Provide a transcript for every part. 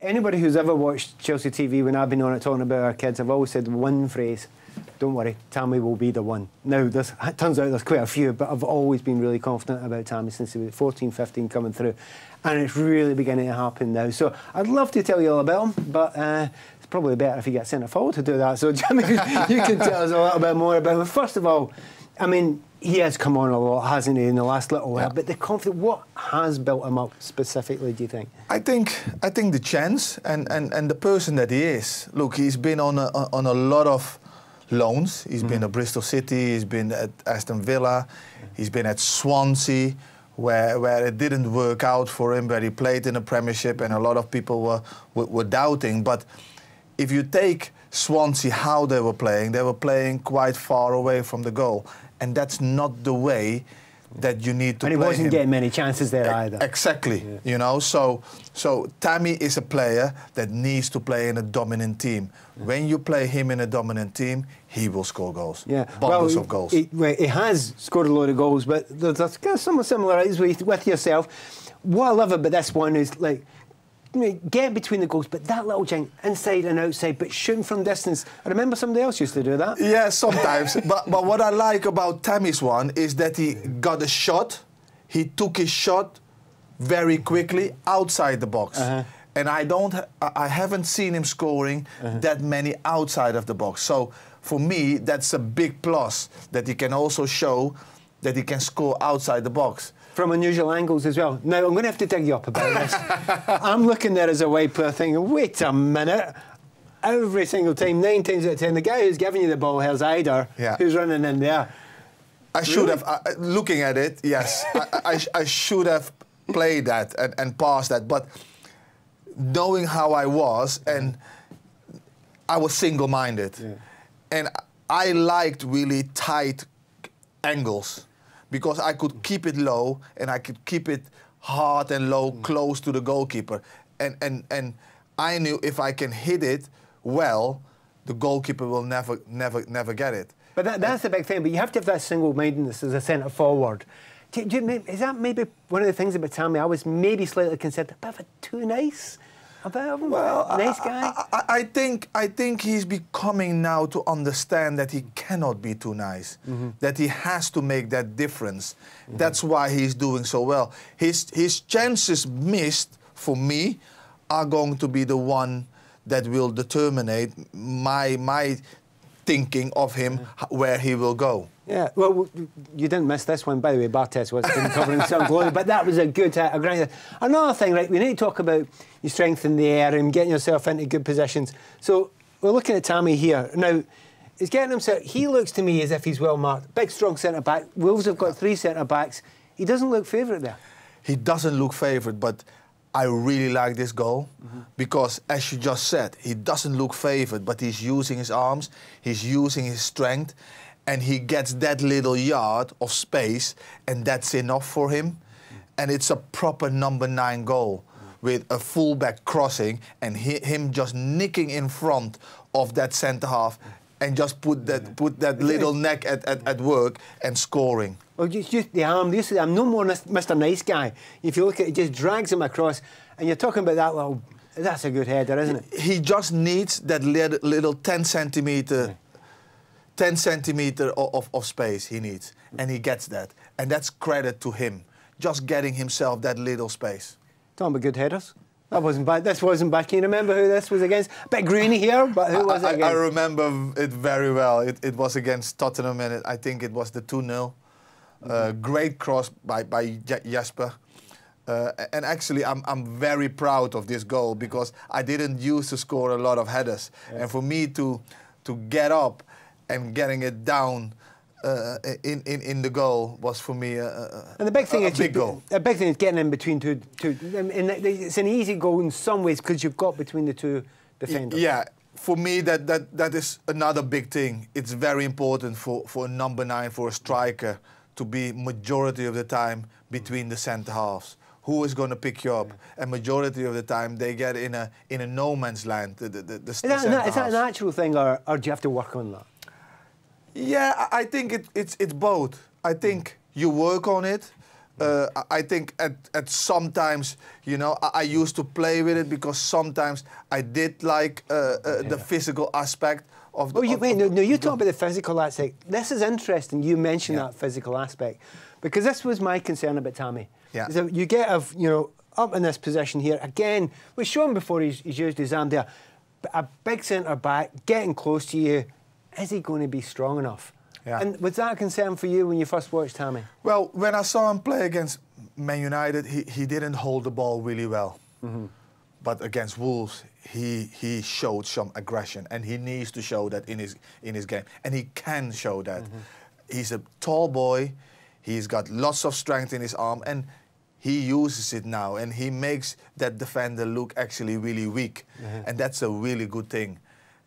Anybody who's ever watched Chelsea TV when I've been on it talking about our kids, I've always said one phrase: don't worry, Tammy will be the one. Now, it turns out there's quite a few, but I've always been really confident about Tammy since he was 14, 15 coming through, and it's really beginning to happen now. So I'd love to tell you all about him, but it's probably better if you get centre forward to do that. So Jimmy, you can tell us a little bit more about him. First of all, I mean, he has come on a lot, hasn't he, in the last little while? But the confidence, what has built him up specifically, do you think? I think the chance and the person that he is. Look, he's been on a lot of loans. He's been at Bristol City, he's been at Aston Villa, he's been at Swansea, where it didn't work out for him, where he played in the Premiership, and a lot of people were doubting. But if you take Swansea, how they were playing quite far away from the goal. And that's not the way that you need to play. And he wasn't getting many chances there either. Exactly, you know. So Tammy is a player that needs to play in a dominant team. When you play him in a dominant team, he will score goals. Yeah, bundles of goals. He has scored a load of goals, but there's kind of some similarities with yourself. What I love about this one is, like, get between the goals, but that little jink, inside and outside, but shooting from distance. I remember somebody else used to do that. Yeah, sometimes. but what I like about Tammy's one is that he got a shot. He took his shot very quickly outside the box. And I haven't seen him scoring that many outside of the box. So for me, that's a big plus, that he can also show that he can score outside the box. From unusual angles as well. Now, I'm going to have to dig you up about this. I'm looking there as a wide player thinking, wait a minute. Every single time, 9 times out of 10, the guy who's giving you the ball has either who's running in there. I should have, looking at it, yes, I should have played that and passed that. But knowing how I was, and I was single-minded. And I liked really tight angles, because I could keep it low and I could keep it hard and low, close to the goalkeeper. And I knew if I can hit it well, the goalkeeper will never get it. But that's the big thing. But you have to have that single-mindedness as a centre forward. Is that maybe one of the things about Tammy? I was maybe slightly concerned, a bit of a too nice about him. Well, nice guy. I think he's becoming now to understand that he cannot be too nice. That he has to make that difference. That's why he's doing so well. His chances missed, for me, are going to be the one that will determine my thinking of him, where he will go. Yeah, well, you didn't miss this one, by the way. Bartes was covering some glory, but that was a good ground. Another thing, right, we need to talk about your strength in the air and getting yourself into good positions. So we're looking at Tammy here. Now, he's getting himself, he looks to me as if he's well marked. Big, strong centre-back. Wolves have got 3 centre-backs. He doesn't look favourite there. He doesn't look favourite, but I really like this goal because, as you just said, he doesn't look favourite, but he's using his arms, he's using his strength, and he gets that little yard of space, and that's enough for him. And it's a proper number 9 goal with a fullback crossing and him just nicking in front of that centre-half and just put that little neck at work and scoring. Well, just the arm. I'm no more Mr. Nice Guy. If you look at it, just drags him across, and you're talking about that little. That's a good header, isn't it? He just needs that little 10 centimetre of space he needs, and he gets that, and that's credit to him, just getting himself that little space. Talking about good headers. That wasn't bad. This wasn't bad. Can you remember who this was against? A bit greeny here, but who was it against? I remember it very well. It was against Tottenham, and I think it was the 2-0. Great cross by Jesper. And actually, I'm very proud of this goal because I didn't used to score a lot of headers. And for me to get up and getting it down in the goal was for me and the big thing is big goal. The big thing is getting in between two. And it's an easy goal in some ways because you've got between the two defenders. Yeah, for me that is another big thing. It's very important for a number 9, for a striker, to be majority of the time between the centre halves. Who is going to pick you up? And majority of the time they get in a no man's land. Is that a natural thing, or do you have to work on that? Yeah, I think it's both. I think you work on it. I think at sometimes, you know, I used to play with it because sometimes I did like the physical aspect of the... Oh, you talk about the physical aspect. This is interesting, you mentioned that physical aspect, because this was my concern about Tammy. Yeah. Is that you get, you know, up in this position here, again, we've shown before he's used his arm there, a big centre-back, getting close to you, is he going to be strong enough? Yeah. And was that a concern for you when you first watched Tammy? Well, when I saw him play against Man United, he didn't hold the ball really well. But against Wolves, he showed some aggression, and he needs to show that in his game, and he can show that. He's a tall boy, he's got lots of strength in his arm, and he uses it now, and he makes that defender look actually really weak, and that's a really good thing.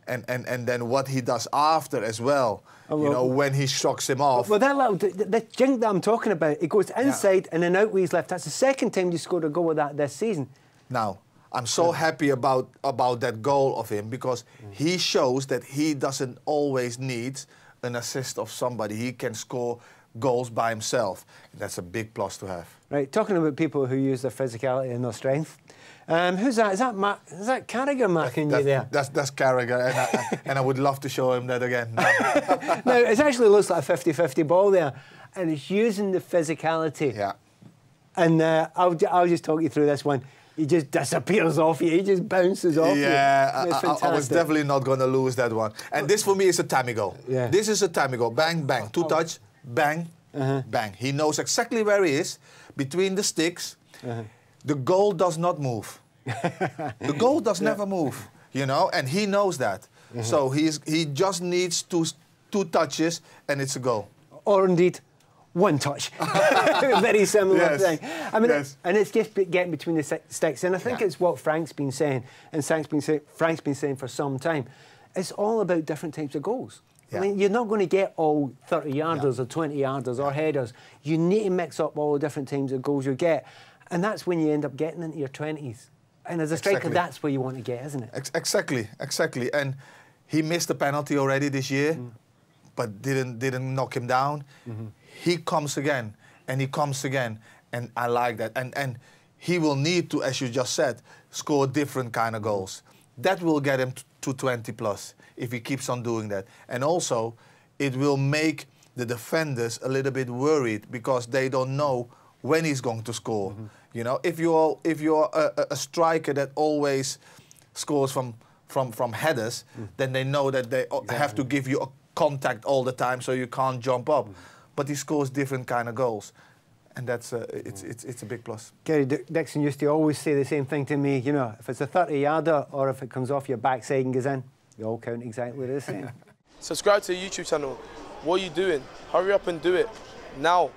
And then what he does after as well, you know, when he shocks him off. Well, that little, the jink that I'm talking about, it goes inside and then out with his left. That's the second time you scored a goal with that this season. Now, I'm so happy about that goal of him, because he shows that he doesn't always need an assist of somebody. He can score goals by himself. That's a big plus to have. Right, talking about people who use their physicality and their strength. Who's that? Is that Carragher marking you there? That's Carragher, and I would love to show him that again. No, it actually looks like a 50-50 ball there, and it's using the physicality. Yeah. And I'll just talk you through this one. He just disappears off you. He just bounces off you. Yeah, I was definitely not going to lose that one. And this for me is a Tammy goal. Yeah. This is a Tammy goal. Bang, bang. Two touch, bang, bang. He knows exactly where he is, between the sticks. The goal does not move. The goal does never move, you know, and he knows that. So he just needs two touches, and it's a goal. Or indeed, one touch. Very similar thing. I mean, and it's just getting between the sticks. And I think it's what Frank's been saying, and Frank's been saying for some time. It's all about different types of goals. I mean, you're not going to get all 30-yarders or 20-yarders or headers. You need to mix up all the different types of goals you get. And that's when you end up getting into your 20s. And as a striker, that's where you want to get, isn't it? Exactly. And he missed a penalty already this year, but didn't knock him down. He comes again, and he comes again, and I like that. And he will need to, as you just said, score different kind of goals. That will get him to 20 plus if he keeps on doing that. And also, it will make the defenders a little bit worried, because they don't know when he's going to score. You know, if you're a striker that always scores from headers, then they know that they have to give you a contact all the time, so you can't jump up. But he scores different kind of goals, and that's it's a big plus. Gary Dixon used to always say the same thing to me. You know, if it's a 30-yarder or if it comes off your backside and goes in, they all count exactly the same. Subscribe to the YouTube channel. What are you doing? Hurry up and do it now.